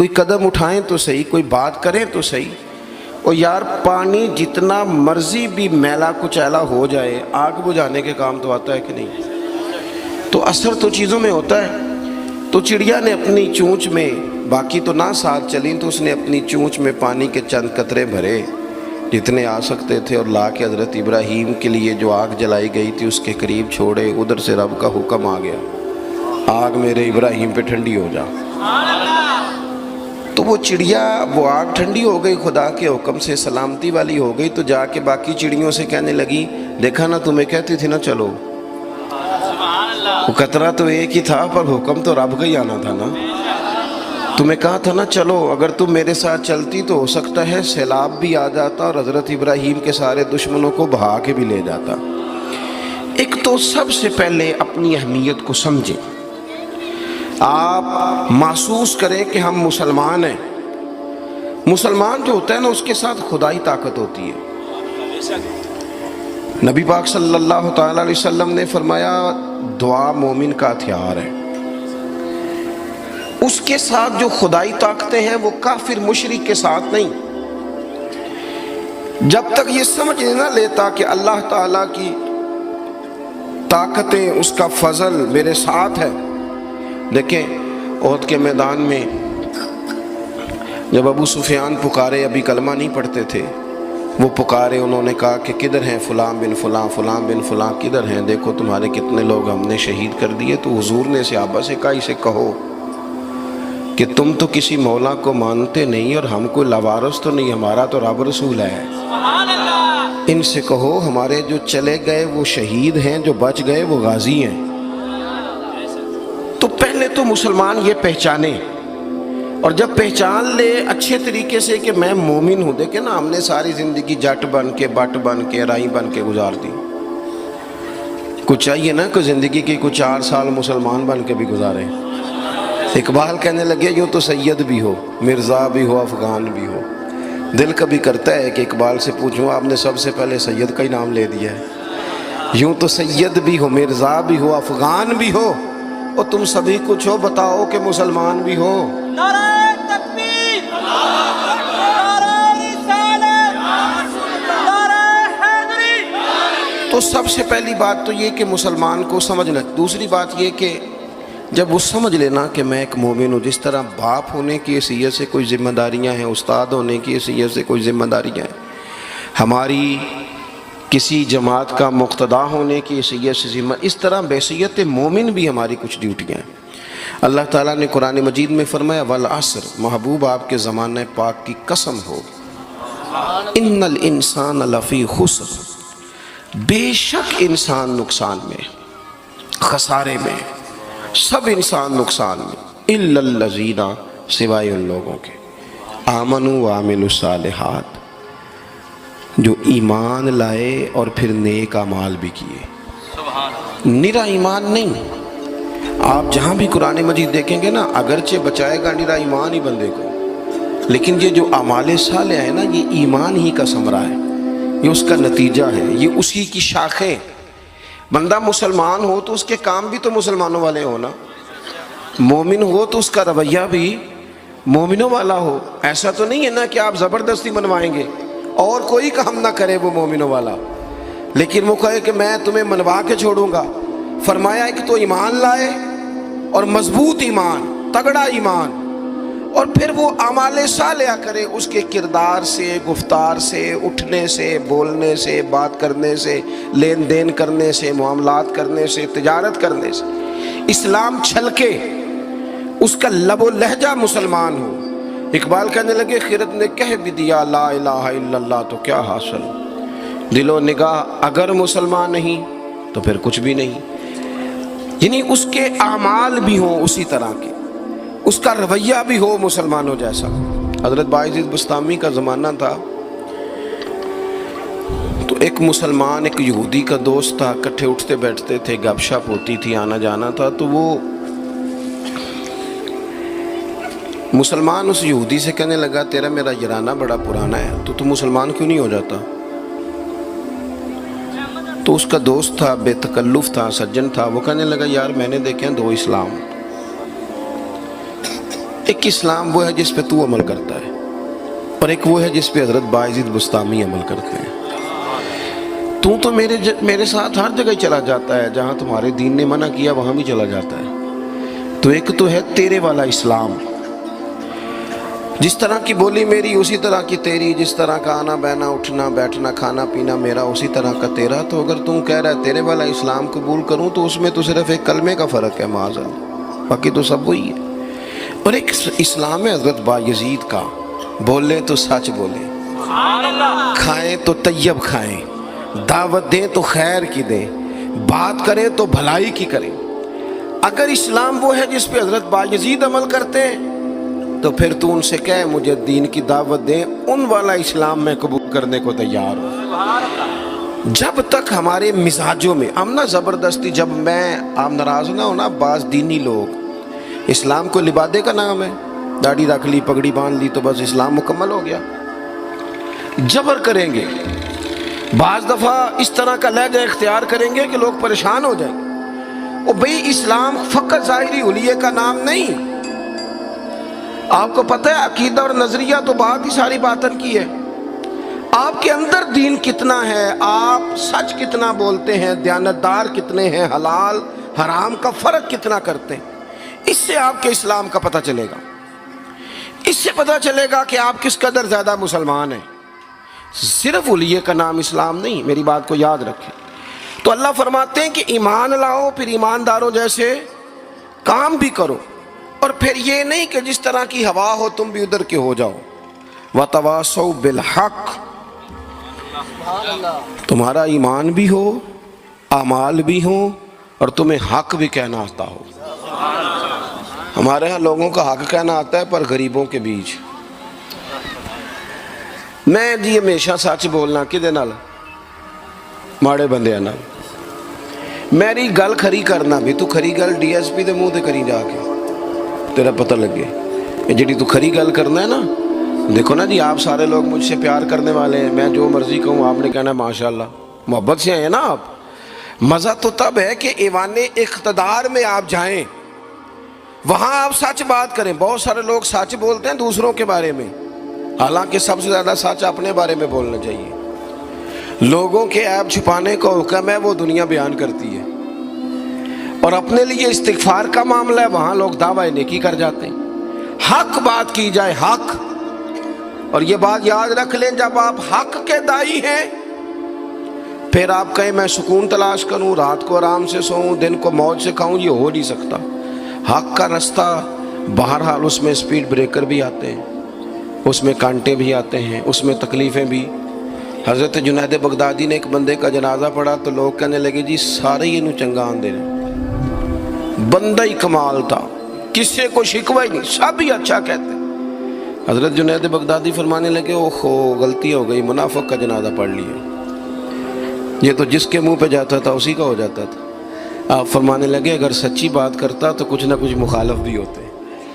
کوئی قدم اٹھائیں تو صحیح، کوئی بات کریں تو صحیح۔ اور یار پانی جتنا مرضی بھی میلا کچیلا ہو جائے، آگ بجھانے کے کام تو آتا ہے کہ نہیں؟ تو اثر تو چیزوں میں ہوتا ہے۔ تو چڑیا نے اپنی چونچ میں، باقی تو نہ ساتھ چلیں، تو اس نے اپنی چونچ میں پانی کے چند قطرے بھرے جتنے آ سکتے تھے، اور لا کے حضرت ابراہیم کے لیے جو آگ جلائی گئی تھی اس کے قریب چھوڑے۔ ادھر سے رب کا حکم آ گیا، آگ میرے ابراہیم پہ ٹھنڈی ہو جا۔ تو وہ چڑیا، وہ آگ ٹھنڈی ہو گئی، خدا کے حکم سے سلامتی والی ہو گئی۔ تو جا کے باقی چڑیوں سے کہنے لگی، دیکھا نا تمہیں کہتی تھی نا چلو، وہ قطرہ تو ایک ہی تھا پر حکم تو رب کا ہی آنا تھا نا، تمہیں کہا تھا نا چلو، اگر تم میرے ساتھ چلتی تو ہو سکتا ہے سیلاب بھی آ جاتا اور حضرت ابراہیم کے سارے دشمنوں کو بہا کے بھی لے جاتا۔ ایک تو سب سے پہلے اپنی اہمیت کو سمجھیں، آپ محسوس کریں کہ ہم مسلمان ہیں۔ مسلمان جو ہوتا ہے نا اس کے ساتھ خدائی طاقت ہوتی ہے۔ نبی پاک صلی اللہ تعالی علیہ وسلم نے فرمایا دعا مومن کا ہتھیار ہے۔ اس کے ساتھ جو خدائی طاقتیں ہیں وہ کافر مشرک کے ساتھ نہیں۔ جب تک یہ سمجھ نہ لیتا کہ اللہ تعالیٰ کی طاقتیں، اس کا فضل میرے ساتھ ہے۔ دیکھیں احد کے میدان میں جب ابو سفیان پکارے، ابھی کلمہ نہیں پڑھتے تھے، وہ پکارے، انہوں نے کہا کہ کدھر ہیں فلاں بن فلاں، فلاں بن فلاں کدھر ہیں، دیکھو تمہارے کتنے لوگ ہم نے شہید کر دیے۔ تو حضور نے صحابہ سے کہا اسے کہو کہ تم تو کسی مولا کو مانتے نہیں اور ہم کوئی لوارث تو نہیں، ہمارا تو رب رسول ہے، ان سے کہو ہمارے جو چلے گئے وہ شہید ہیں، جو بچ گئے وہ غازی ہیں۔ تو پہلے تو مسلمان یہ پہچانے، اور جب پہچان لے اچھے طریقے سے کہ میں مومن ہوں۔ دیکھیں نا، ہم نے ساری زندگی جٹ بن کے، بٹ بن کے، رائی بن کے گزار دی۔ کچھ چاہیے نا کہ زندگی کے کچھ 4 سال مسلمان بن کے بھی گزارے۔ اقبال کہنے لگے یوں تو سید بھی ہو، مرزا بھی ہو، افغان بھی ہو۔ دل کبھی کرتا ہے کہ اقبال سے پوچھوں، آپ نے سب سے پہلے سید کا ہی نام لے دیا ہے۔ یوں تو سید بھی ہو، مرزا بھی ہو، افغان بھی ہو، اور تم سبھی کچھ ہو، بتاؤ کہ مسلمان بھی ہو۔ نعرہ تکبیر، نعرہ رسالت، نعرہ حیدری۔ تو سب سے پہلی بات تو یہ کہ مسلمان کو سمجھنا۔ دوسری بات یہ کہ جب وہ سمجھ لینا کہ میں ایک مومن ہوں، جس طرح باپ ہونے کی حیثیت سے کوئی ذمہ داریاں ہیں، استاد ہونے کی حیثیت سے کوئی ذمہ داریاں ہیں، ہماری کسی جماعت کا مقتدا ہونے کی حیثیت سے ذمہ، اس طرح بحیثیت مومن بھی ہماری کچھ ڈیوٹیاں ہیں۔ اللہ تعالیٰ نے قرآن مجید میں فرمایا والعصر، محبوب آپ کے زمانہ پاک کی قسم ہو، ان الانسان لفی خسر، بے شک انسان نقصان میں، خسارے میں، سب انسان نقصان میں، الا الذین، سوائے ان لوگوں کے، آمنوا وعملوا الصالحات، جو ایمان لائے اور پھر نیک اعمال بھی کیے۔ نرا ایمان نہیں، آپ جہاں بھی قرآن مجید دیکھیں گے نا، اگرچہ بچائے گا نرا ایمان ہی بندے کو، لیکن یہ جو اعمال صالح ہے نا، یہ ایمان ہی کا ثمرہ ہے، یہ اس کا نتیجہ ہے، یہ اسی کی شاخیں۔ بندہ مسلمان ہو تو اس کے کام بھی تو مسلمانوں والے ہو نا، مومن ہو تو اس کا رویہ بھی مومنوں والا ہو۔ ایسا تو نہیں ہے نا کہ آپ زبردستی منوائیں گے اور کوئی کام نہ کرے وہ مومنوں والا، لیکن وہ کہے کہ میں تمہیں منوا کے چھوڑوں گا۔ فرمایا ایک تو ایمان لائے، اور مضبوط ایمان، تگڑا ایمان، اور پھر وہ اعمال صالحہ کرے، اس کے کردار سے، گفتار سے، اٹھنے سے، بولنے سے، بات کرنے سے، لین دین کرنے سے، معاملات کرنے سے، تجارت کرنے سے اسلام چھلکے، اس کا لب و لہجہ مسلمان ہو۔ اقبال کہنے لگے خرد نے کہہ بھی دیا لا الہ الا اللہ تو کیا حاصل، دل و نگاہ اگر مسلمان نہیں تو پھر کچھ بھی نہیں۔ یعنی اس کے اعمال بھی ہوں اسی طرح کے، اس کا رویہ بھی ہو مسلمانوں جیسا۔ حضرت باعزید بستامی کا زمانہ تھا، تو ایک مسلمان ایک یہودی کا دوست تھا، اکٹھے اٹھتے بیٹھتے تھے، گپ شپ ہوتی تھی، آنا جانا تھا۔ تو وہ مسلمان اس یہودی سے کہنے لگا تیرا میرا یارانہ بڑا پرانا ہے، تو مسلمان کیوں نہیں ہو جاتا؟ تو اس کا دوست تھا، بے تکلف تھا، سجن تھا، وہ کہنے لگا یار میں نے دیکھے ہیں 2 اسلام، ایک اسلام وہ ہے جس پہ تو عمل کرتا ہے، اور ایک وہ ہے جس پہ حضرت بایزید بستامی عمل کرتے ہیں۔ تو میرے ساتھ ہر جگہ چلا جاتا ہے، جہاں تمہارے دین نے منع کیا وہاں بھی چلا جاتا ہے۔ تو ایک تو ہے تیرے والا اسلام، جس طرح کی بولی میری اسی طرح کی تیری، جس طرح کا آنا بہنا اٹھنا بیٹھنا کھانا پینا میرا اسی طرح کا تیرا۔ تو اگر تم کہہ رہا ہے تیرے والا اسلام قبول کروں تو اس میں تو صرف ایک کلمے کا فرق ہے معاذ اللہ، باقی تو سب وہی ہے۔ اور ایک اسلام ہے حضرت بایزید کا، بولے تو سچ بولے، کھائیں تو طیب کھائیں، دعوت دیں تو خیر کی دیں، بات کریں تو بھلائی کی کریں۔ اگر اسلام وہ ہے جس پہ حضرت بایزید عمل کرتے ہیں تو پھر تو ان سے کہے مجھے دین کی دعوت دیں، ان والا اسلام میں قبول کرنے کو تیار ہوں۔ جب تک ہمارے مزاجوں میں ہم نہ زبردستی، جب آپ ناراض نہ ہونا، بعض دینی لوگ اسلام کو لبادے کا نام ہے، داڑھی رکھ لی پگڑی باندھ لی تو بس اسلام مکمل ہو گیا، جبر کریں گے، بعض دفعہ اس طرح کا لہجہ اختیار کریں گے کہ لوگ پریشان ہو جائیں۔ اور بھئی اسلام فقط ظاہری حلیے کا نام نہیں، آپ کو پتہ ہے عقیدہ اور نظریہ تو بات ہی ساری باطن کی ہے، آپ کے اندر دین کتنا ہے، آپ سچ کتنا بولتے ہیں، دیانتدار کتنے ہیں، حلال حرام کا فرق کتنا کرتے ہیں، اس سے آپ کے اسلام کا پتہ چلے گا۔ اس سے پتہ چلے گا کہ آپ کس قدر زیادہ مسلمان ہیں۔ صرف حلیے کا نام اسلام نہیں، میری بات کو یاد رکھیں۔ تو اللہ فرماتے ہیں کہ ایمان لاؤ، پھر ایمانداروں جیسے کام بھی کرو، اور پھر یہ نہیں کہ جس طرح کی ہوا ہو تم بھی ادھر کے ہو جاؤ۔ وَتَوَاصَوْا بِالْحَقِّ، تمہارا ایمان بھی ہو، اعمال بھی ہوں، اور تمہیں حق بھی کہنا آتا ہو۔ ہمارے ہاں لوگوں کا حق کہنا آتا ہے پر غریبوں کے بیچ۔ میں جی ہمیشہ سچ بولنا کدے نال؟ ماڑے بندے نال۔ میری گل کھری کرنا بھی، تو کھری گل ڈی ایس پی دے منہ تے کری جا کے، تیرا پتہ لگے یہ جڑی تو کھری گل کرنا ہے نا۔ دیکھو نا جی، آپ سارے لوگ مجھ سے پیار کرنے والے ہیں، میں جو مرضی کہوں آپ نے کہنا ہے ماشاءاللہ، محبت سے ہیں نا آپ۔ مزہ تو تب ہے کہ ایوان اقتدار میں آپ جائیں، وہاں آپ سچ بات کریں۔ بہت سارے لوگ سچ بولتے ہیں دوسروں کے بارے میں، حالانکہ سب سے زیادہ سچ اپنے بارے میں بولنا چاہیے۔ لوگوں کے عیب چھپانے کا حکم ہے، وہ دنیا بیان کرتی ہے، اور اپنے لیے استغفار کا معاملہ ہے، وہاں لوگ دعویٰ نیکی کر جاتے ہیں۔ حق بات کی جائے، حق، اور یہ بات یاد رکھ لیں، جب آپ حق کے دائی ہیں پھر آپ کہیں میں سکون تلاش کروں، رات کو آرام سے سوؤں، دن کو موج سے کھاؤں، یہ ہو نہیں سکتا۔ حق کا رستہ بہرحال اس میں سپیڈ بریکر بھی آتے ہیں، اس میں کانٹے بھی آتے ہیں، اس میں تکلیفیں بھی۔ حضرت جنید بغدادی نے ایک بندے کا جنازہ پڑھا تو لوگ کہنے لگے جی سارے ہی انہوں چنگا آن دے رہے، بندہ ہی کمال تھا، کسے کو شکوہ ہی نہیں، سب ہی اچھا کہتے۔ حضرت جنید بغدادی فرمانے لگے اوہو غلطی ہو گئی، منافق کا جنازہ پڑھ لیا، یہ تو جس کے منہ پہ جاتا تھا اسی کا ہو جاتا تھا۔ آپ فرمانے لگے اگر سچی بات کرتا تو کچھ نہ کچھ مخالف بھی ہوتے۔